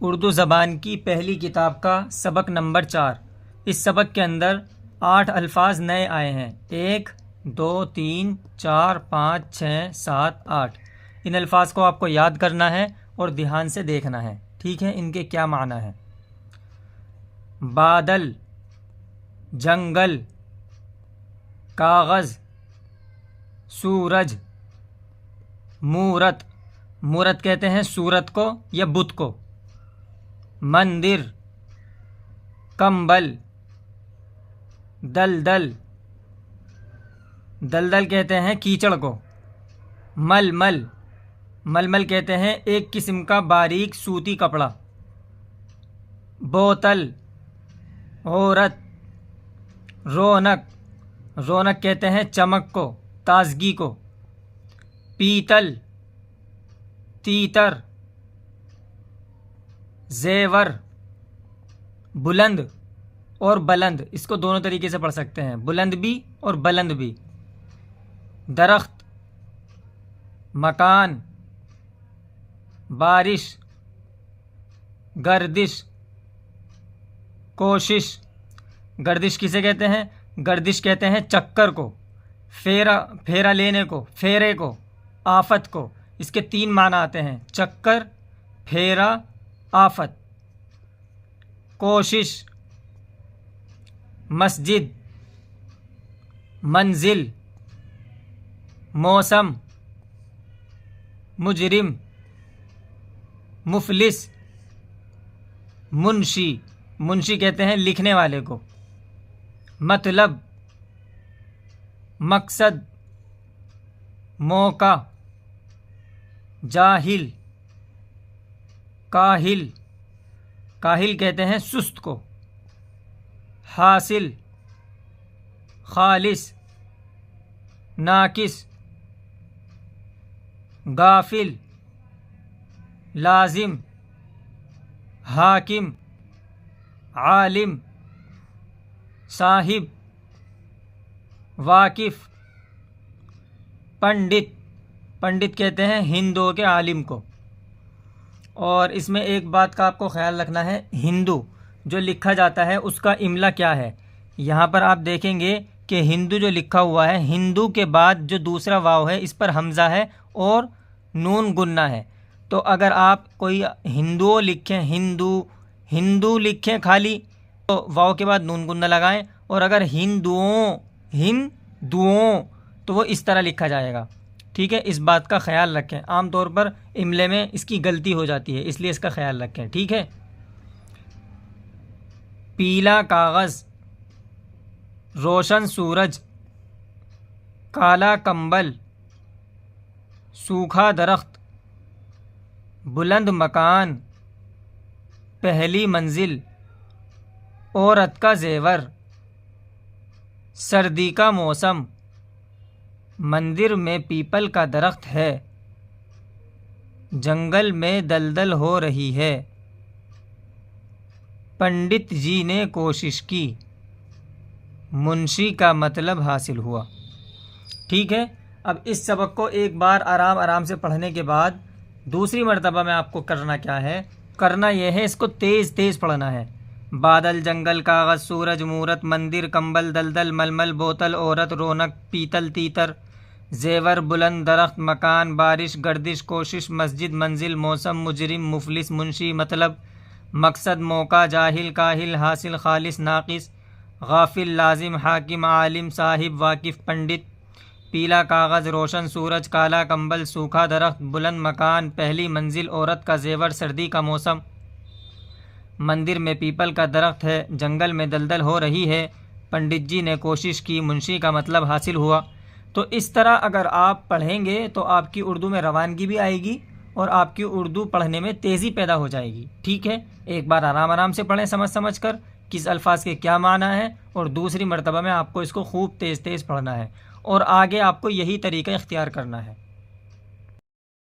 اردو زبان کی پہلی کتاب کا سبق نمبر 4۔ اس سبق کے اندر 8 الفاظ نئے آئے ہیں۔ 1 2 3 4 5 6 7 8۔ ان الفاظ کو آپ کو یاد کرنا ہے اور دھیان سے دیکھنا ہے، ٹھیک ہے؟ ان کے کیا معنی ہیں؟ بادل، جنگل، کاغذ، سورج، مورت، مورت کہتے ہیں سورت کو یا بت کو، مندر، کمبل، دلدل، دلدل کہتے ہیں کیچڑ کو، ململ، ململ کہتے ہیں ایک قسم کا باریک سوتی کپڑا، بوتل، عورت، رونق، رونق کہتے ہیں چمک کو، تازگی کو، پیتل، تیتر، زیور، بلند اور بلند، اس کو دونوں طریقے سے پڑھ سکتے ہیں، بلند بھی اور بلند بھی، درخت، مکان، بارش، گردش، کوشش، گردش کسے کہتے ہیں؟ گردش کہتے ہیں چکر کو، پھیرا لینے کو، پھیرے کو، آفت کو۔ اس کے 3 معنی آتے ہیں: چکر، پھیرا، آفت۔ کوشش، مسجد، منزل، موسم، مجرم، مفلس، منشی، منشی کہتے ہیں لکھنے والے کو، مطلب، مقصد، موقع، جاہل، کاہل، کاہل کہتے ہیں سست کو، حاصل، خالص، ناقص، غافل، لازم، حاکم، عالم، صاحب، واقف، پنڈت، پنڈت کہتے ہیں ہندوؤں کے عالم کو۔ اور اس میں ایک بات کا آپ کو خیال رکھنا ہے، ہندو جو لکھا جاتا ہے اس کا املا کیا ہے۔ یہاں پر آپ دیکھیں گے کہ ہندو جو لکھا ہوا ہے، ہندو کے بعد جو دوسرا واو ہے اس پر حمزہ ہے اور نون گننا ہے۔ تو اگر آپ کوئی ہندو لکھیں، ہندو لکھیں خالی، تو واو کے بعد نون گننا لگائیں، اور اگر ہندوؤں تو وہ اس طرح لکھا جائے گا، ٹھیک ہے؟ اس بات کا خیال رکھیں، عام طور پر املے میں اس کی غلطی ہو جاتی ہے، اس لیے اس کا خیال رکھیں، ٹھیک ہے؟ پیلا کاغذ، روشن سورج، کالا کمبل، سوکھا درخت، بلند مکان، پہلی منزل، عورت کا زیور، سردی کا موسم، مندر میں پیپل کا درخت ہے، جنگل میں دلدل ہو رہی ہے، پنڈت جی نے کوشش کی، منشی کا مطلب حاصل ہوا، ٹھیک ہے؟ اب اس سبق کو ایک بار آرام سے پڑھنے کے بعد دوسری مرتبہ میں آپ کو کرنا کیا ہے؟ کرنا یہ ہے، اس کو تیز پڑھنا ہے۔ بادل، جنگل، کاغذ، سورج، مورت، مندر، کمبل، دلدل، ململ، بوتل، عورت، رونق، پیتل، تیتر، زیور، بلند، درخت، مکان، بارش، گردش، کوشش، مسجد، منزل، موسم، مجرم، مفلس، منشی، مطلب، مقصد، موقع، جاہل، کاہل، حاصل، خالص، ناقص، غافل، لازم، حاکم، عالم، صاحب، واقف، پنڈت، پیلا کاغذ، روشن سورج، کالا کمبل، سوکھا درخت، بلند مکان، پہلی منزل، عورت کا زیور، سردی کا موسم، مندر میں پیپل کا درخت ہے، جنگل میں دلدل ہو رہی ہے، پنڈت جی نے کوشش کی، منشی کا مطلب حاصل ہوا۔ تو اس طرح اگر آپ پڑھیں گے تو آپ کی اردو میں روانگی بھی آئے گی اور آپ کی اردو پڑھنے میں تیزی پیدا ہو جائے گی، ٹھیک ہے؟ ایک بار آرام سے پڑھیں، سمجھ کر کس الفاظ کے کیا معنی ہے، اور دوسری مرتبہ میں آپ کو اس کو خوب تیز پڑھنا ہے، اور آگے آپ کو یہی طریقہ اختیار کرنا ہے۔